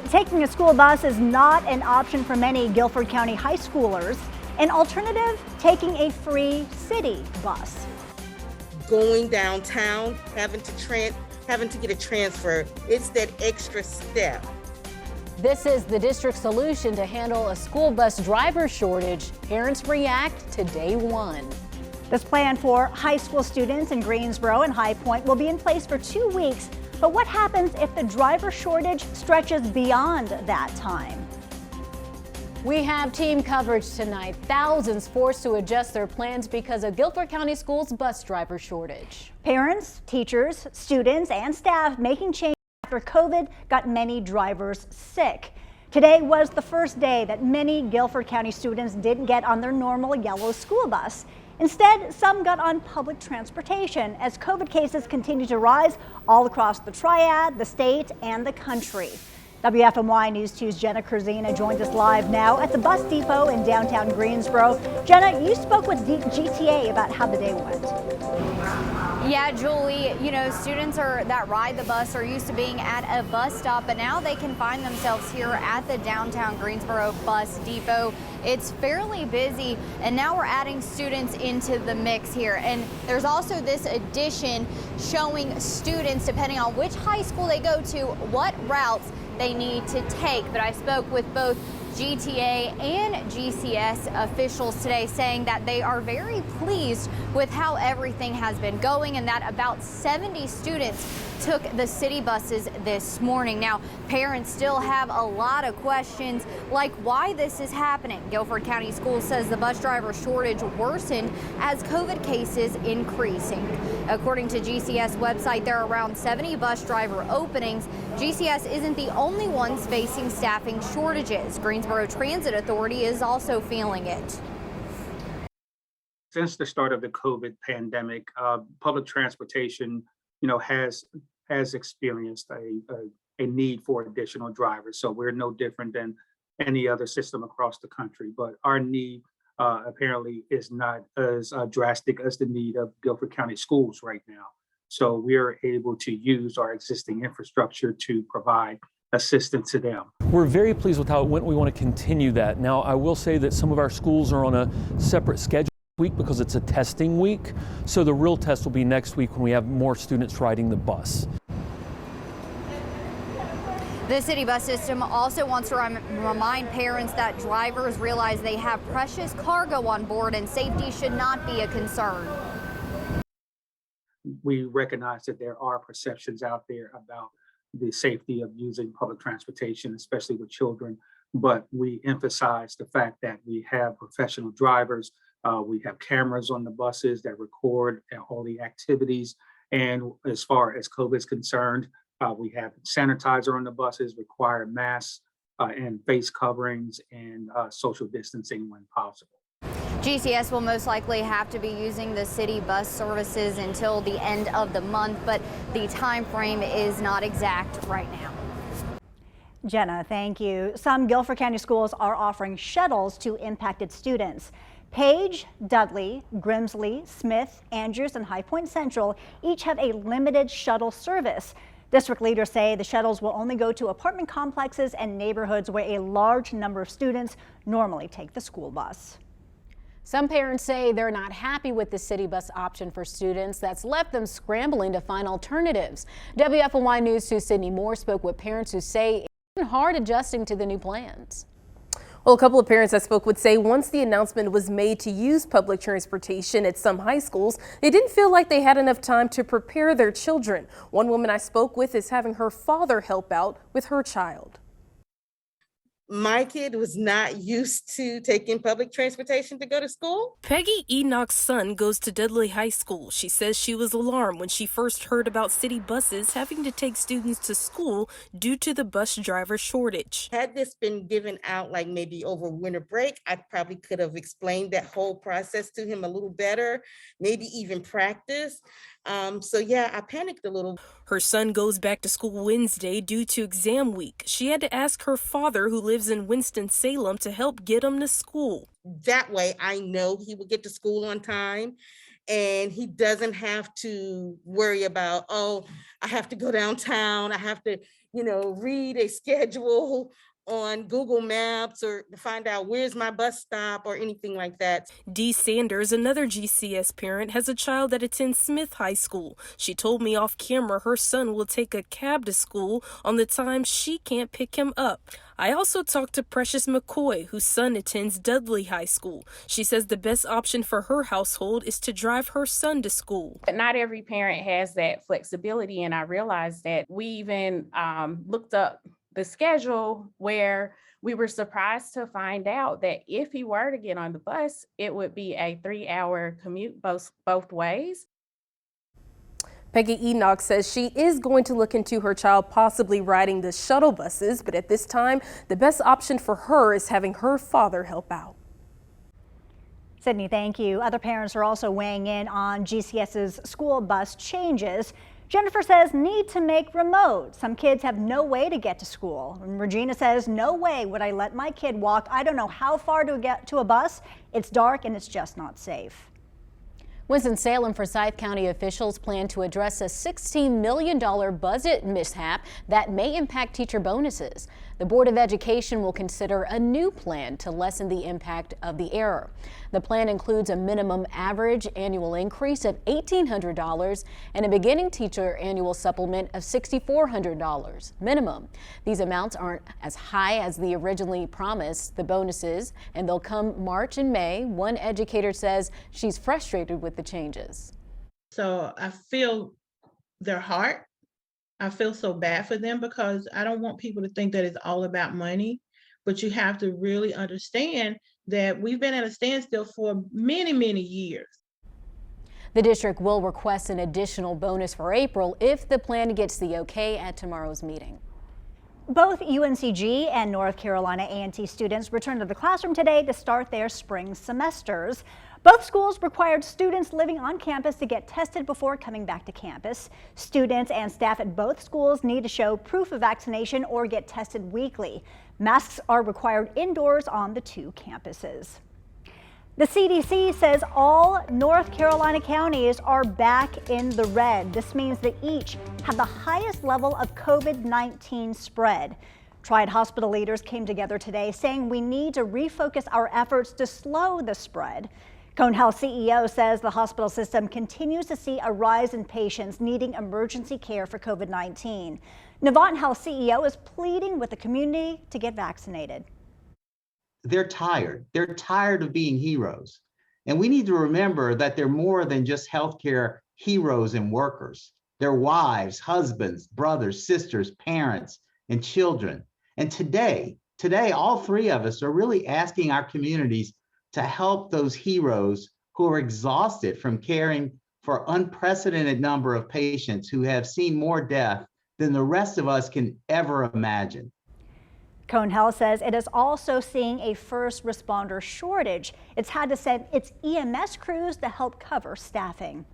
Taking a school bus is not an option for many Guilford County high schoolers. An alternative, taking a free city bus. Going downtown, having to get a transfer, it's that extra step. This is the district's solution to handle a school bus driver shortage. Parents react to day one. This plan for high school students in Greensboro and High Point will be in place for 2 weeks. But what happens if the driver shortage stretches beyond that time? We have team coverage tonight. Thousands forced to adjust their plans because of Guilford County Schools' bus driver shortage. Parents, teachers, students, and staff making changes after COVID got many drivers sick. Today was the first day that many Guilford County students didn't get on their normal yellow school bus. Instead, some got on public transportation as COVID cases continue to rise all across the Triad, the state, and the country. WFMY News 2's Jenna Kurzina joins us live now at the bus depot in downtown Greensboro. Jenna, you spoke with GTA about how the day went. Yeah, Julie, students that ride the bus are used to being at a bus stop, but now they can find themselves here at the downtown Greensboro bus depot. It's fairly busy, and now we're adding students into the mix here. And there's also this addition showing students, depending on which high school they go to, what routes they need to take. But I spoke with both GTA and GCS officials today, saying that they are very pleased with how everything has been going and that about 70 students took the city buses this morning. Now, parents still have a lot of questions like why this is happening. Guilford County Schools says the bus driver shortage worsened as COVID cases increasing. According to GCS website, there are around 70 bus driver openings. GCS isn't the only ones facing staffing shortages. Greensboro Transit Authority is also feeling it. Since the start of the COVID pandemic, public transportation, has experienced a need for additional drivers. So we're no different than any other system across the country. But our need apparently is not as drastic as the need of Guilford County Schools right now. So we're able to use our existing infrastructure to provide assistance to them. We're very pleased with how it went. We want to continue that. Now, I will say that some of our schools are on a separate schedule week because it's a testing week. So the real test will be next week when we have more students riding the bus. The city bus system also wants to remind parents that drivers realize they have precious cargo on board and safety should not be a concern. We recognize that there are perceptions out there about the safety of using public transportation, especially with children, but we emphasize the fact that we have professional drivers. We have cameras on the buses that record all the activities. And as far as COVID is concerned, we have sanitizer on the buses, required masks and face coverings and social distancing when possible. GCS will most likely have to be using the city bus services until the end of the month, but the time frame is not exact right now. Jenna, thank you. Some Guilford County schools are offering shuttles to impacted students. Page, Dudley, Grimsley, Smith, Andrews, and High Point Central each have a limited shuttle service. District leaders say the shuttles will only go to apartment complexes and neighborhoods where a large number of students normally take the school bus. Some parents say they're not happy with the city bus option for students. That's left them scrambling to find alternatives. WFMY News 2's Sydney Moore spoke with parents who say it's been hard adjusting to the new plans. Well, a couple of parents I spoke with say once the announcement was made to use public transportation at some high schools, they didn't feel like they had enough time to prepare their children. One woman I spoke with is having her father help out with her child. My kid was not used to taking public transportation to go to school. Peggy Enoch's son goes to Dudley High School. She says she was alarmed when she first heard about city buses having to take students to school due to the bus driver shortage. Had this been given out like maybe over winter break, I probably could have explained that whole process to him a little better, maybe even practice. So yeah, I panicked a little. Her son goes back to school Wednesday due to exam week. She had to ask her father, who lives in Winston-Salem, to help get him to school. That way I know he will get to school on time and he doesn't have to worry about, oh, I have to go downtown, I have to, read a schedule on Google Maps or to find out where's my bus stop or anything like that. Dee Sanders, another GCS parent, has a child that attends Smith High School. She told me off camera her son will take a cab to school on the time she can't pick him up. I also talked to Precious McCoy, whose son attends Dudley High School. She says the best option for her household is to drive her son to school. But not every parent has that flexibility, and I realized that we even looked up the schedule where we were surprised to find out that if he were to get on the bus, it would be a 3-hour commute both ways. Peggy Enoch says she is going to look into her child possibly riding the shuttle buses, but at this time, the best option for her is having her father help out. Sydney, thank you. Other parents are also weighing in on GCS's school bus changes. Jennifer says need to make remote. Some kids have no way to get to school. And Regina says no way would I let my kid walk. I don't know how far to get to a bus. It's dark and it's just not safe. Winston-Salem Forsyth County officials plan to address a $16 million budget mishap that may impact teacher bonuses. The Board of Education will consider a new plan to lessen the impact of the error. The plan includes a minimum average annual increase of $1,800 and a beginning teacher annual supplement of $6,400 minimum. These amounts aren't as high as the originally promised, the bonuses, and they'll come March and May. One educator says she's frustrated with the changes. So I feel their heart. I feel so bad for them because I don't want people to think that it's all about money, but you have to really understand that we've been at a standstill for many, many years. The district will request an additional bonus for April if the plan gets the okay at tomorrow's meeting. Both UNCG and North Carolina A&T students returned to the classroom today to start their spring semesters. Both schools required students living on campus to get tested before coming back to campus. Students and staff at both schools need to show proof of vaccination or get tested weekly. Masks are required indoors on the two campuses. The CDC says all North Carolina counties are back in the red. This means that each have the highest level of COVID-19 spread. Triad hospital leaders came together today saying we need to refocus our efforts to slow the spread. Cone Health CEO says the hospital system continues to see a rise in patients needing emergency care for COVID-19. Navant Health CEO is pleading with the community to get vaccinated. They're tired. They're tired of being heroes. And we need to remember that they're more than just healthcare heroes and workers. They're wives, husbands, brothers, sisters, parents, and children. And today, all three of us are really asking our communities to help those heroes who are exhausted from caring for unprecedented number of patients who have seen more death than the rest of us can ever imagine. Cone Health says it is also seeing a first responder shortage. It's had to send its EMS crews to help cover staffing.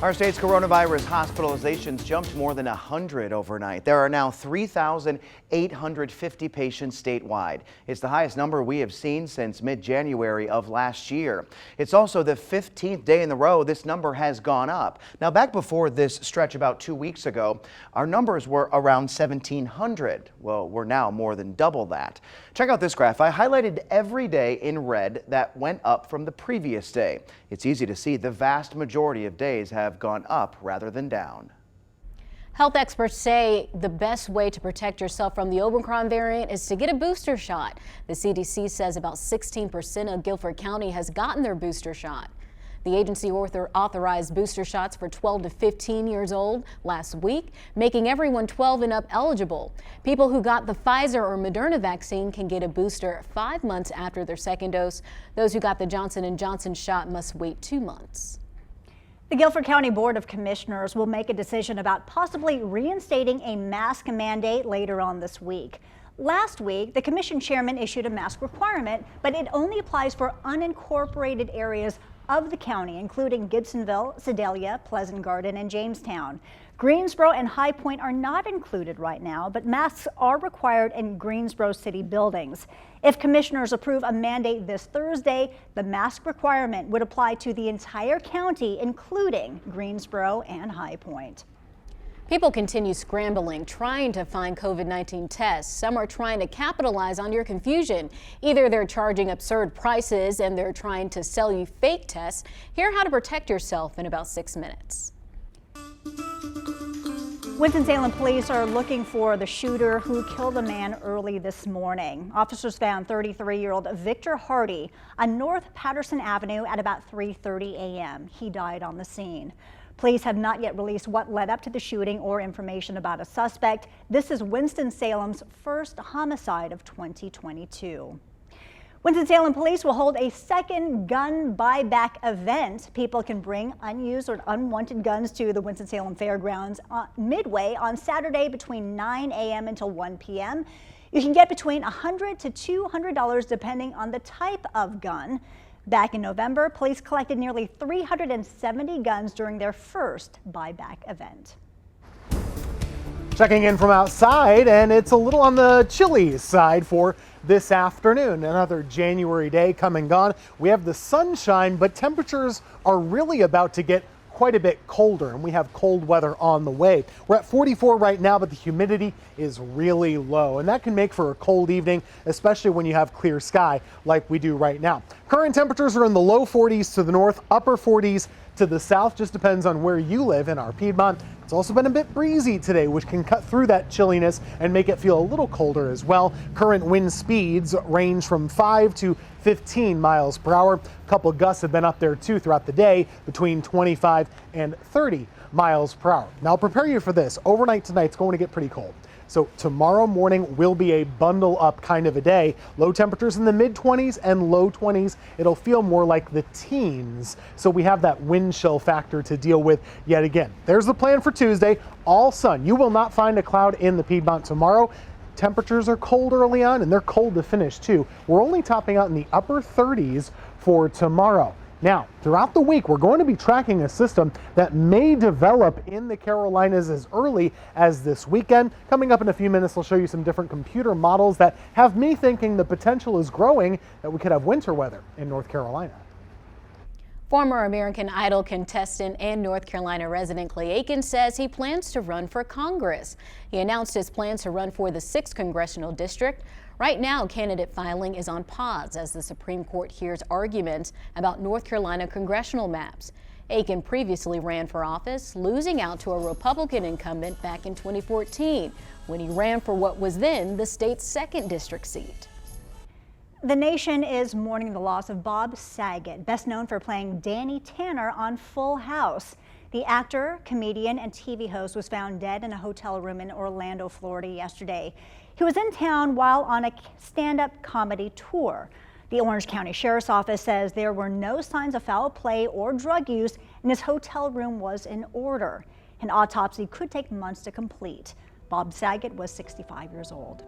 Our state's coronavirus hospitalizations jumped more than 100 overnight. There are now 3,850 patients statewide. It's the highest number we have seen since mid-January of last year. It's also the 15th day in a row this number has gone up. Now, back before this stretch about 2 weeks ago, our numbers were around 1,700. Well, we're now more than double that. Check out this graph. I highlighted every day in red that went up from the previous day. It's easy to see the vast majority of days have gone up rather than down. Health experts say the best way to protect yourself from the Omicron variant is to get a booster shot. The CDC says about 16% of Guilford County has gotten their booster shot. The agency authorized booster shots for 12 to 15 years old last week, making everyone 12 and up eligible. People who got the Pfizer or Moderna vaccine can get a booster 5 months after their second dose. Those who got the Johnson & Johnson shot must wait 2 months. The Guilford County Board of Commissioners will make a decision about possibly reinstating a mask mandate later on this week. Last week, the commission chairman issued a mask requirement, but it only applies for unincorporated areas of the county, including Gibsonville, Sedalia, Pleasant Garden, and Jamestown. Greensboro and High Point are not included right now, but masks are required in Greensboro city buildings. If commissioners approve a mandate this Thursday, the mask requirement would apply to the entire county, including Greensboro and High Point. People continue scrambling, trying to find COVID-19 tests. Some are trying to capitalize on your confusion. Either they're charging absurd prices and they're trying to sell you fake tests. Hear how to protect yourself in about 6 minutes. Winston-Salem police are looking for the shooter who killed a man early this morning. Officers found 33-year-old Victor Hardy on North Patterson Avenue at about 3:30 a.m. He died on the scene. Police have not yet released what led up to the shooting or information about a suspect. This is Winston-Salem's first homicide of 2022. Winston-Salem police will hold a second gun buyback event. People can bring unused or unwanted guns to the Winston-Salem Fairgrounds midway on Saturday between 9 a.m. until 1 p.m. You can get between $100 to $200 depending on the type of gun. Back in November, police collected nearly 370 guns during their first buyback event. Checking in from outside, and it's a little on the chilly side for this afternoon. Another January day come and gone. We have the sunshine, but temperatures are really about to get quite a bit colder, and we have cold weather on the way. We're at 44 right now, but the humidity is really low, and that can make for a cold evening, especially when you have clear sky like we do right now. Current temperatures are in the low 40s to the north, upper 40s to the south. Just depends on where you live in our Piedmont. It's also been a bit breezy today, which can cut through that chilliness and make it feel a little colder as well. Current wind speeds range from 5 to 15 miles per hour. A couple of gusts have been up there too throughout the day, between 25 and 30 miles per hour. Now I'll prepare you for this. Overnight tonight's going to get pretty cold. So tomorrow morning will be a bundle up kind of a day. Low temperatures in the mid 20s and low 20s. It'll feel more like the teens. So we have that wind chill factor to deal with yet again. There's the plan for Tuesday. All sun. You will not find a cloud in the Piedmont tomorrow. Temperatures are cold early on, and they're cold to finish too. We're only topping out in the upper 30s for tomorrow. Now, throughout the week, we're going to be tracking a system that may develop in the Carolinas as early as this weekend. Coming up in a few minutes, I'll show you some different computer models that have me thinking the potential is growing that we could have winter weather in North Carolina. Former American Idol contestant and North Carolina resident Clay Aiken says he plans to run for Congress. He announced his plans to run for the 6th Congressional District. Right now, candidate filing is on pause as the Supreme Court hears arguments about North Carolina congressional maps. Aiken previously ran for office, losing out to a Republican incumbent back in 2014 when he ran for what was then the state's 2nd district seat. The nation is mourning the loss of Bob Saget, best known for playing Danny Tanner on Full House. The actor, comedian, and TV host was found dead in a hotel room in Orlando, Florida yesterday. He was in town while on a stand-up comedy tour. The Orange County Sheriff's Office says there were no signs of foul play or drug use, and his hotel room was in order. An autopsy could take months to complete. Bob Saget was 65 years old.